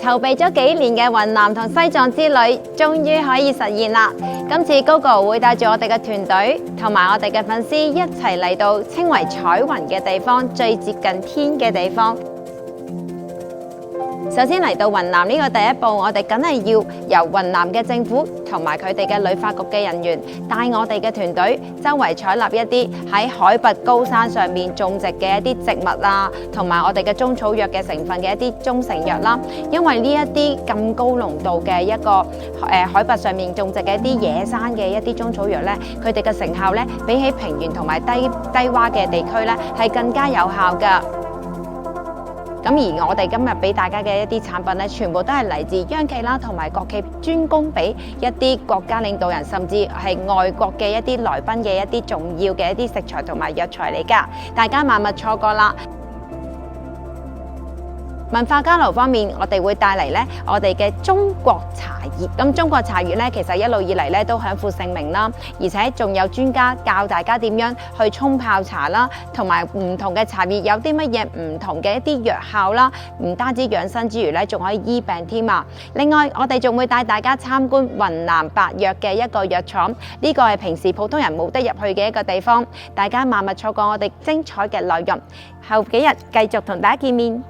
籌備咗幾年嘅雲南同西藏之旅，終於可以實現啦！今次 Gogo 會帶住我哋嘅團隊同埋我哋嘅粉絲一齊嚟到稱為彩雲嘅地方，最接近天嘅地方。首先嚟到雲南呢個第一步，我哋梗係要由雲南嘅政府同埋佢哋嘅旅發局嘅人員帶我哋嘅團隊周圍採納一啲喺海拔高山上面種植嘅一啲植物啊，同埋我哋嘅中草藥嘅成分嘅一啲中成藥啦。因為呢一啲咁高濃度嘅一個海拔上面種植嘅一啲野山嘅一啲中草藥咧，佢哋嘅成效咧比起平原同埋低洼嘅地區咧係更加有效㗎。咁而我哋今日俾大家嘅一啲產品咧，全部都係嚟自央企啦，同埋國企專供俾一啲國家領導人，甚至係外國嘅一啲來賓嘅一啲重要嘅一啲食材同埋藥材嚟㗎，大家萬勿錯過啦！文化交流方面，我哋會帶嚟咧我哋嘅中國茶葉。咁中國茶葉咧，其實一路以嚟咧都享負盛名啦，而且仲有專家教大家點樣去沖泡茶啦，同埋唔同嘅茶葉有啲乜嘢唔同嘅一啲藥效啦，唔單止養生之餘咧，仲可以醫病添啊！另外，我哋仲會帶大家參觀雲南白藥嘅一個藥廠，呢個係平時普通人冇得入去嘅一個地方，大家萬勿錯過我哋精彩嘅內容。後幾日繼續同大家見面。